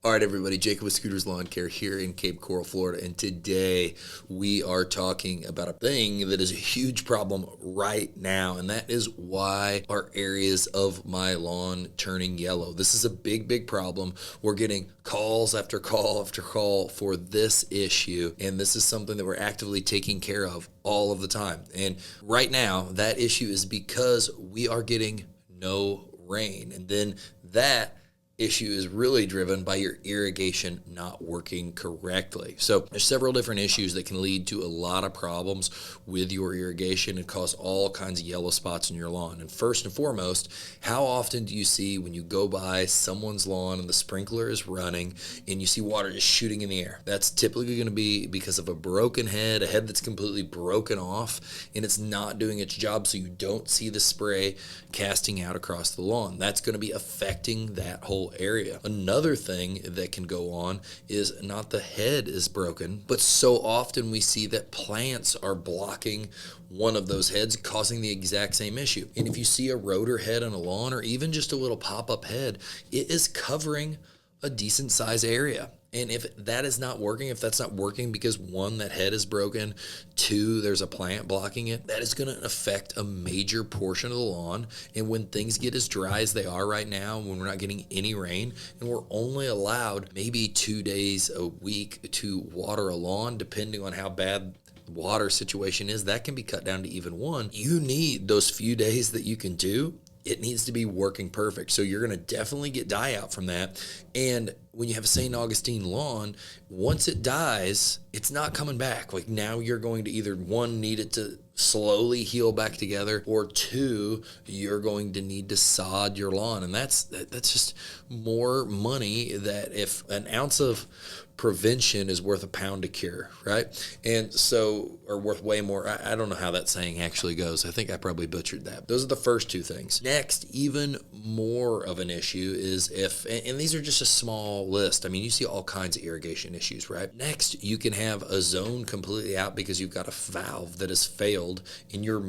All right, everybody, Jacob with Scooters Lawn Care here in Cape Coral, Florida, and today we are talking about a thing that is a huge problem right now, and that is why are areas of my lawn turning yellow. This is a big problem. We're getting calls after call after call for this issue, and this is something that we're actively taking care of all of the time. And right now, that issue is because we are getting no rain, and then that issue is really driven by your irrigation not working correctly. So there's several different issues that can lead to a lot of problems with your irrigation and cause all kinds of yellow spots in your lawn. And first and foremost, how often do you see when you go by someone's lawn and the sprinkler is running and you see water just shooting in the air? That's typically going to be because of a broken head, a head that's completely broken off and it's not doing its job, so you don't see the spray casting out across the lawn. That's going to be affecting that whole area. Another thing that can go on is not the head is broken, but so often we see that plants are blocking one of those heads, causing the exact same issue. And if you see a rotor head on a lawn or even just a little pop-up head, it is covering a decent size area. And if that is not working, if that's not working because one, that head is broken, two, there's a plant blocking it, that is going to affect a major portion of the lawn. And when things get as dry as they are right now, when we're not getting any rain, and we're only allowed maybe 2 days a week to water a lawn, depending on how bad water situation is, that can be cut down to even one. You need those few days that you can do. It needs to be working perfect. So you're going to definitely get die out from that. And when you have a St. Augustine lawn, once it dies, it's not coming back. Like now you're going to either one, need it to slowly heal back together, or two, you're going to need to sod your lawn. And that's just more money that if an ounce of prevention is worth a pound of cure, right? And so, or worth way more. I don't know how that saying actually goes. I think I probably butchered that. Those are the first two things. Next, even more of an issue is if, and these are just a small list. I mean, you see all kinds of irrigation issues, right? Next, you can have a zone completely out because you've got a valve that has failed in your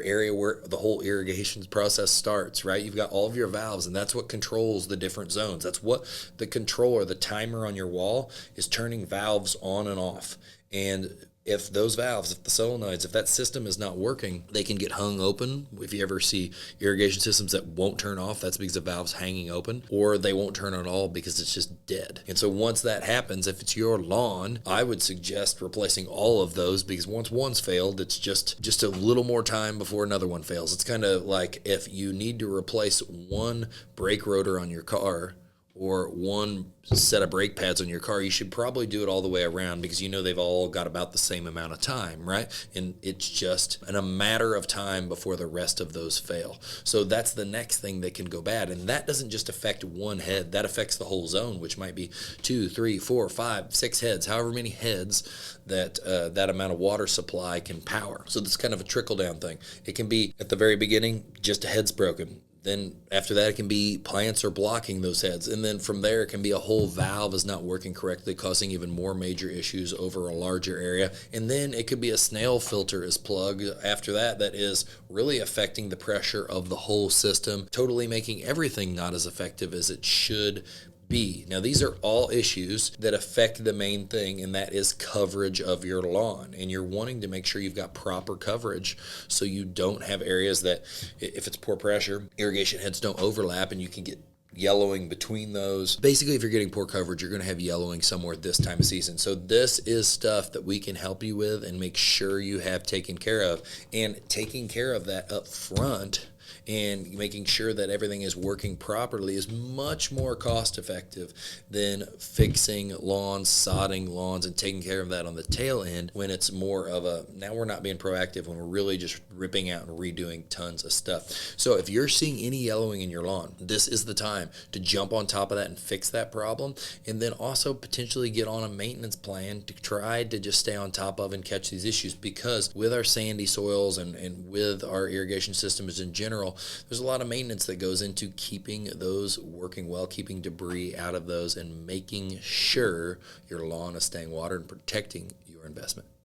area where the whole irrigation process starts, right? You've got all of your valves, and that's what controls the different zones. That's what the controller, the timer on your wall, is turning valves on and off. And if those valves, if the solenoids, if that system is not working, they can get hung open. If you ever see irrigation systems that won't turn off, that's because the valve's hanging open, or they won't turn on at all because it's just dead. And so once that happens, if it's your lawn, I would suggest replacing all of those, because once one's failed, it's just a little more time before another one fails. It's kind of like if you need to replace one brake rotor on your car or one set of brake pads on your car, you should probably do it all the way around, because you know they've all got about the same amount of time, right? And it's just a matter of time before the rest of those fail. So that's the next thing that can go bad. And that doesn't just affect one head, that affects the whole zone, which might be 2, 3, 4, 5, 6 heads, however many heads that that amount of water supply can power. So this is kind of a trickle down thing. It can be at the very beginning, just a head's broken. Then after that, it can be plants are blocking those heads. And then from there, it can be a whole valve is not working correctly, causing even more major issues over a larger area. And then it could be a snail filter is plugged after that, that is really affecting the pressure of the whole system, totally making everything not as effective as it should be. Now, these are all issues that affect the main thing, and that is coverage of your lawn. And you're wanting to make sure you've got proper coverage so you don't have areas that, if it's poor pressure, irrigation heads don't overlap and you can get yellowing between those. Basically, if you're getting poor coverage, you're going to have yellowing somewhere this time of season. So this is stuff that we can help you with and make sure you have taken care of. And taking care of that up front and making sure that everything is working properly is much more cost effective than fixing lawns, sodding lawns, and taking care of that on the tail end, when it's more of a, now we're not being proactive, when we're really just ripping out and redoing tons of stuff. So if you're seeing any yellowing in your lawn, this is the time to jump on top of that and fix that problem, and then also potentially get on a maintenance plan to try to just stay on top of and catch these issues. Because with our sandy soils and with our irrigation systems in general, there's a lot of maintenance that goes into keeping those working well, keeping debris out of those, and making sure your lawn is staying watered and protecting your investment.